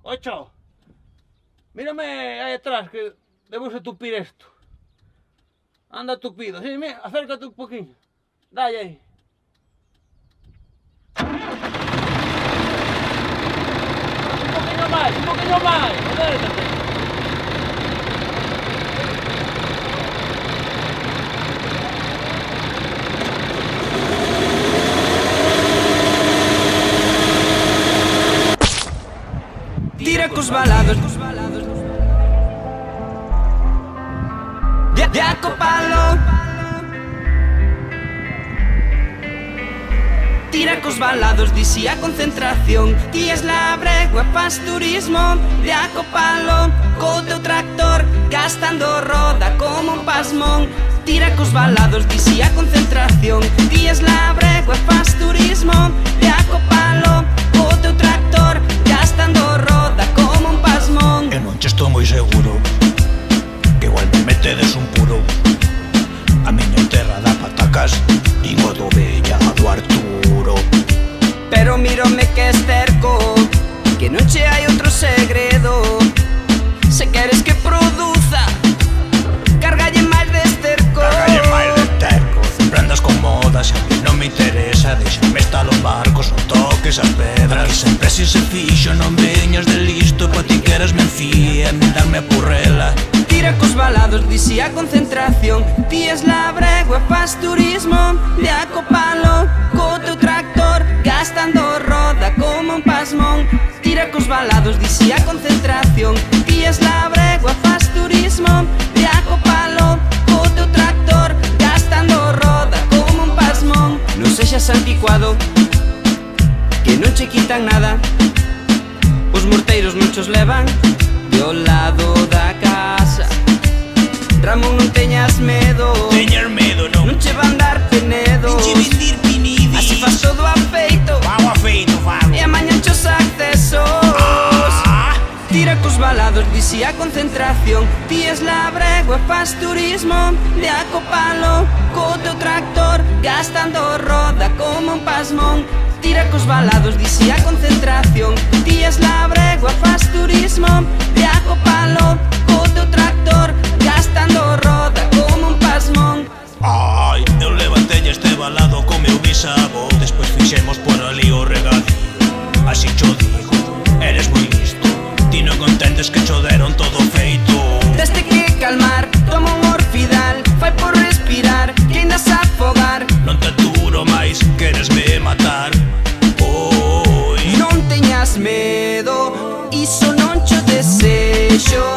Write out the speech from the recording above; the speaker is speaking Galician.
Ocho, mírame ahí atrás, que debemos tupir esto. Anda tupido, sí, mira, acércate un poquillo. Dale ahí. Un poquillo más, acércate. Tira cos balados de acopalo. Tira cos balados, dixía concentración. Ti es labrego e faz turismo de acopalo. Co teu tractor gastando roda como un pasmón. Tira cos balados, dixía concentración. Ti es labrego e faz turismo de acopalo. Co teu tractor gastando roda como un pasmón. Eu non che estou moi seguro que igual me metedes un puro. A miña terra da patacas, digo do Bella do Arturo. Pero mírome que es terco, que non che hai outro segredo. Se queres que produza, cárgalle máis de esterco. Cárgalle máis de terco, sempre andas con modas. A mí non me interesa, deixame estar los barcos, non toques as pedras. E sempre si se fixo, non veñas de listo. Pa ti queres me enfía, nin darme a purrela. Tira cos balados, dixía concentración. Ti es labrego e faz turismo de acopalo. Co teu tractor gastando roda como un pasmón. Tira cos balados, dixía concentración. Ti es labrego e faz turismo de acopalo. Co teu tractor gastando roda como un pasmón. Non sexas anticuado, que non che quitan nada. Os morteiros non chos levan do lado da casa. Ramón, non teñas medo, Teñer medo non, non che van dar penedo. che vendir pinidi. Así faz todo afeito, Fago afeito, fago. e amañan chos accesos. Tira cos balados, dixía concentración. Ti es labrego e faz turismo de acopalo. Co teu tractor gastando roda como un pasmón. Tira cos balados, dixía concentración. Ti es labrego e faz turismo de acopalo. Co teu tractor gastando roda como un pasmón. Ai, eu levantei este balado co meu bisavo. Despois fixemos por ali o regadío. Así cho digo, eres moi listo. Ti non contendes que cho deron todo feito. Teste que calmar, toma un orfidal. Fai por respirar, que ainda se afogar. Non te duro máis, queres me matar. Oi, Non teñas medo, iso non cho desexo.